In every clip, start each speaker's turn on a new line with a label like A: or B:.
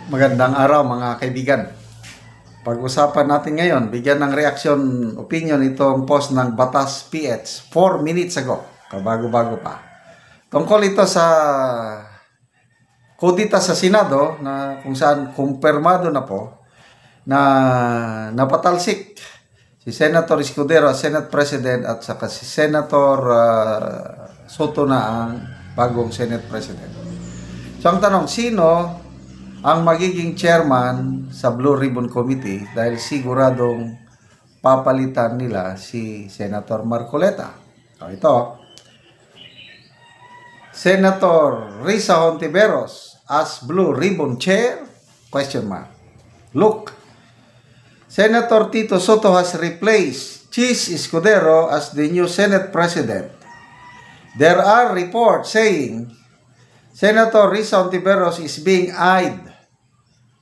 A: Magandang araw mga kaibigan. Pag-usapan natin ngayon, bigyan ng reaction, opinion itong post ng Batas PH 4 minutes ago, kabago-bago pa. Tungkol ito sa kudita sa Senado na kung saan kumpirmado na po na napatalsik si Senator Escudero, Senate President, at saka si Senator Soto na ang bagong Senate President. So ang tanong, sino ang magiging chairman sa Blue Ribbon Committee dahil siguradong papalitan nila si Senator Marcoleta. So ito, Senator Risa Hontiveros as Blue Ribbon Chair? Question mark. Look, Senator Tito Soto has replaced Chis Escudero as the new Senate President. There are reports saying Senator Risa Hontiveros is being eyed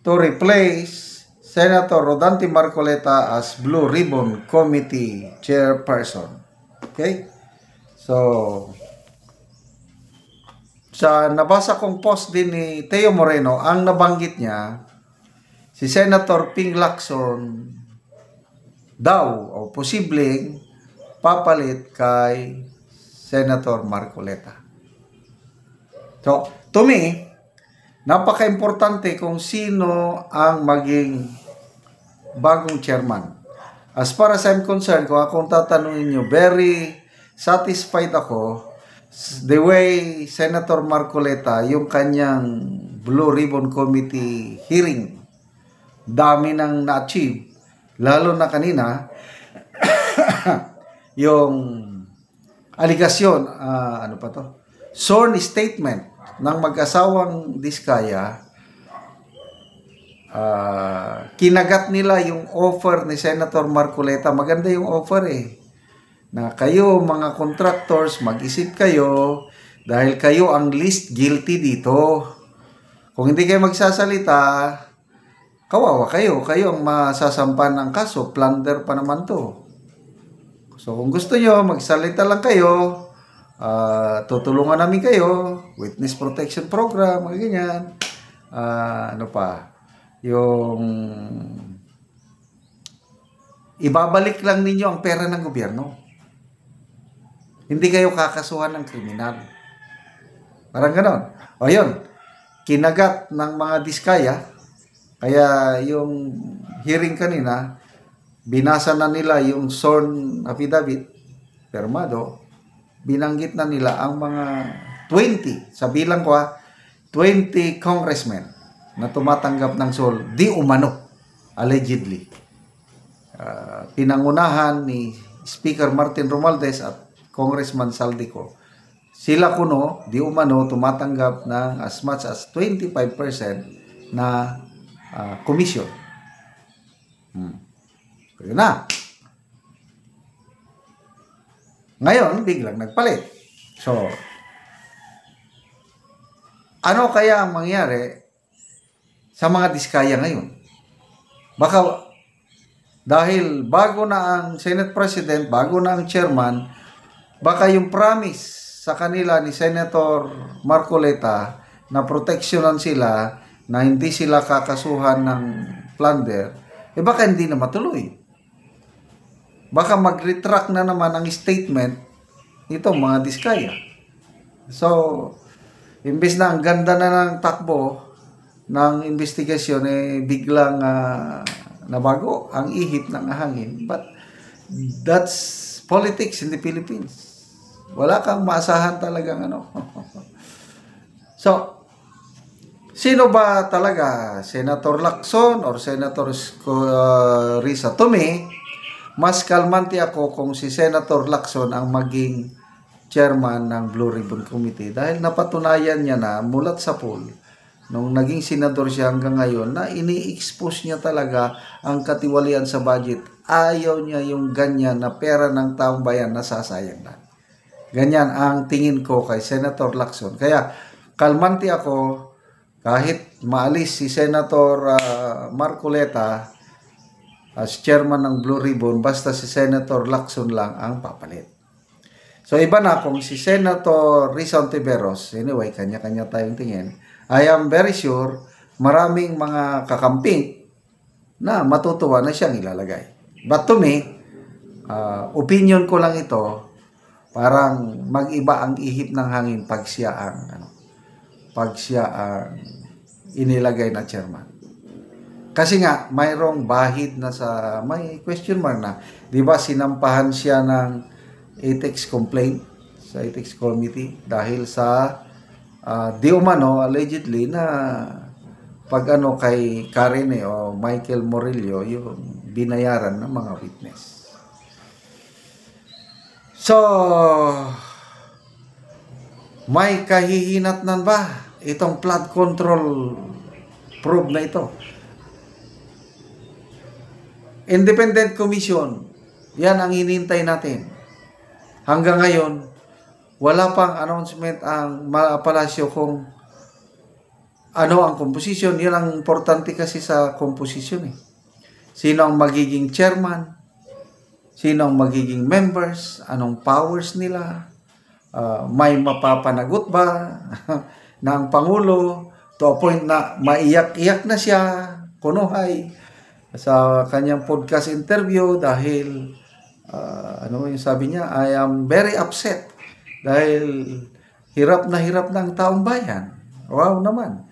A: to replace Senator Rodante Marcoleta as Blue Ribbon Committee Chairperson. Okay? So, sa nabasa kong post din ni Teo Moreno, ang nabanggit niya, si Senator Ping Lacson daw o posibleng papalit kay Senator Marcoleta. So, to me, napaka-importante kung sino ang maging bagong chairman. As far as I'm concerned, kung akong tatanungin nyo, very satisfied ako the way Senator Marcoleta, yung kanyang Blue Ribbon Committee hearing, dami nang na-achieve. Lalo na kanina, yung aligasyon, sworn statement ng mag-asawang Diskaya, kinagat nila yung offer ni Senator Marcoleta. Maganda yung offer na kayo mga contractors, mag-isip kayo dahil kayo ang least guilty dito. Kung hindi kayo magsasalita, kawawa kayo. Kayo ang masasampan ng kaso. Plunder pa naman to. So kung gusto nyo, magsalita lang kayo. Tutulungan namin kayo, witness protection program, mga ganyan. Yung ibabalik lang ninyo ang pera ng gobyerno. Hindi kayo kakasuhan ng kriminal. Parang ganon. O yun, kinagat ng mga Diskaya, kaya yung hearing kanina, binasa na nila yung sworn affidavit, permado, binanggit na nila ang mga 20, sa bilang ko 20 congressmen na tumatanggap ng SOL di umano, allegedly. Pinangunahan ni Speaker Martin Romualdez at Congressman Saldico. Sila kuno, di umano, tumatanggap ng as much as 25% na commission. Kaya na. Ngayon, biglang nagpalit. So, ano kaya ang mangyari sa mga Diskaya ngayon? Baka dahil bago na ang Senate President, bago na ang chairman, baka yung promise sa kanila ni Senator Marcoleta na proteksyonan sila, na hindi sila kakasuhan ng plunder, baka hindi na matuloy. Baka mag-retract na naman ang statement itong mga Diskaya. So, imbes na ang ganda na ng takbo ng investigasyon, biglang nabago ang ihip ng hangin. But that's politics in the Philippines. Wala kang maasahan talagang So, sino ba talaga? Senator Lacson or Senator Risa? To me, mas kalmante ako kung si Senator Lacson ang maging chairman ng Blue Ribbon Committee dahil napatunayan niya na mulat sa poll nung naging senador siya hanggang ngayon na ini-expose niya talaga ang katiwalian sa budget. Ayaw niya yung ganyan na pera ng taong bayan na sasayang na. Ganyan ang tingin ko kay Senator Lacson. Kaya kalmante ako kahit maalis si Senator Marcoleta as chairman ng Blue Ribbon, basta si Senator Lacson lang ang papalit. So iba na kung si Senator Risa Hontiveros, anyway, kanya-kanya tayong tingin, I am very sure maraming mga kakamping na matutuwa na siyang ilalagay. But to me, opinion ko lang ito, parang mag-iba ang ihip ng hangin pag siya ang inilagay na chairman. Kasi nga, mayroong bahid na may question mark na. Di ba sinampahan siya ng ethics complaint sa ethics committee dahil sa di umano, allegedly, na pag kay Karen o Michael Morillo, yung binayaran ng mga witness. So, may kahihinatnan ba itong flood control probe na ito? Independent Commission, yan ang hinintay natin. Hanggang ngayon, wala pang announcement ang palasyo kung ano ang composition. Yan ang importante kasi sa composition. Sino ang magiging chairman? Sino ang magiging members? Anong powers nila? May mapapanagot ba ng Pangulo to a point na maiyak-iyak na siya, kunuhay, sa kanyang podcast interview dahil ano yung sabi niya, I am very upset dahil hirap na ang taong bayan. Wow naman.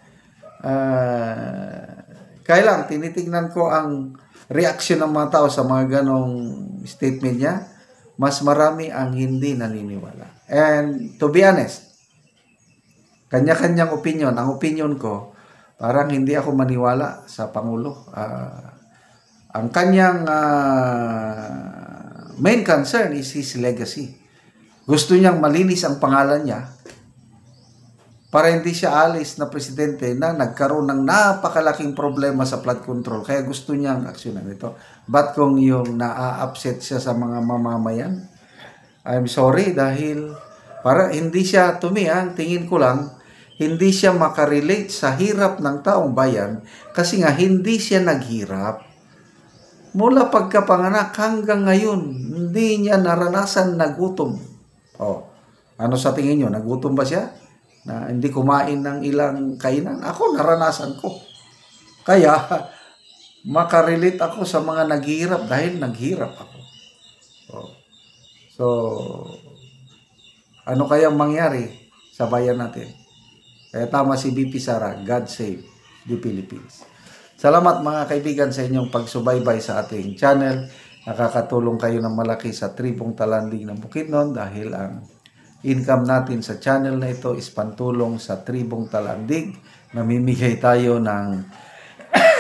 A: Kaya lang, tinitingnan ko ang reaction ng mga tao sa mga ganong statement niya. Mas marami ang hindi naniniwala. And to be honest, kanya-kanyang opinion. Ang opinion ko, parang hindi ako maniwala sa Pangulo. Ang kanyang main concern is his legacy. Gusto niyang malinis ang pangalan niya para hindi siya alis na presidente na nagkaroon ng napakalaking problema sa flood control. Kaya gusto niyang aksyonan ito. But kung yung na-upset siya sa mga mamamayan, I'm sorry dahil para hindi siya, to me, tingin ko lang, hindi siya makarelate sa hirap ng taong bayan kasi nga hindi siya naghirap. Mula pagkapanganak hanggang ngayon, hindi niya naranasan na gutom. Ano sa tingin niyo? Nagutom ba siya? Na hindi kumain ng ilang kainan? Ako, naranasan ko. Kaya, makarelate ako sa mga naghihirap dahil naghirap ako. So, ano kayang mangyari sa bayan natin? Kaya tama si BP Sara, God save the Philippines. Salamat mga kaibigan sa inyong pagsubaybay sa ating channel. Nakakatulong kayo ng malaki sa Tribong Talanding ng Bukidnon dahil ang income natin sa channel na ito is pantulong sa Tribong Talandig. Namimigay tayo ng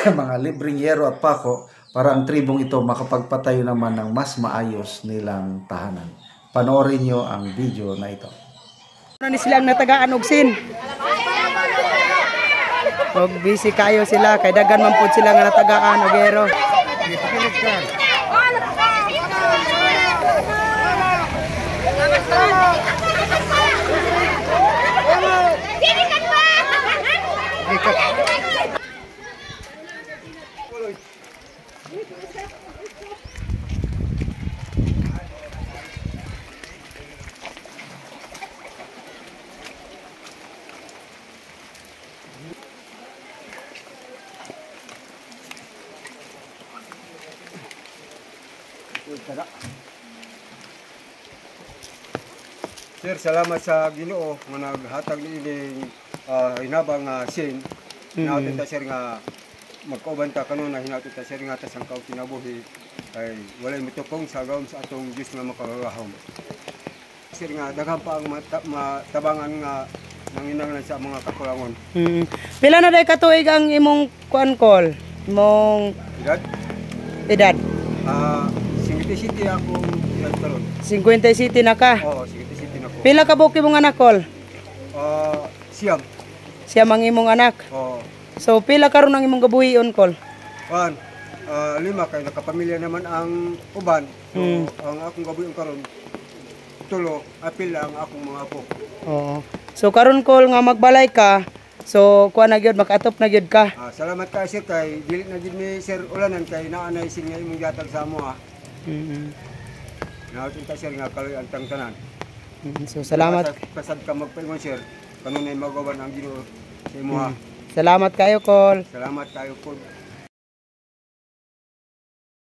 A: mga libreng yero at pako para ang tribong ito makapagpatayo naman ng mas maayos nilang tahanan. Panoorin nyo ang video na ito.
B: Ano silang natagaan og sin? Og busy kayo sila kay daghan man pud sila nga natagaan og ero.
C: Sir, salamat sa Ginoo nga naghatag niining hinabang nga sin. Hinautod ta sir nga magkauban ta kanon na hinautod ta sir nga tasangkaw kinabuhi ay walay mitukong sa gawom sa atong Dios nga makagahom. Sir nga daghang pa ang matabangan nga nanginanglan sa mga kakulangon.
B: Pila na day katuig ang imong kuan-kol? Imong
C: Edad?
B: edad?
C: 57 akong edad karon.
B: 57 na ka.
C: Oo, 57 na ko.
B: Pila ka buok imong anak kol?
C: Siyam.
B: Siya mang imong anak.
C: Oo.
B: So pila karon ang imong gabuhion kol?
C: Juan, 5 kay nakapamilya naman ang uban. So, ang akong gabuhion karon tulo, apil ang akong mga apo.
B: Oo. So karon kol nga magbalay ka, so kuan na gyud makaatop na gyud ka.
C: Salamat ka sir kay dili na gid mi sir ulanan kay naanay sin nga imong gihatag sa amo ha. Nautin ka sir nga kaloy ang tanan.
B: So salamat.
C: Pasad ka magpaingon sir, kanunay magawan ang Ginoo sa imo ha.
B: Salamat kayo, Col.
C: Salamat tayo po.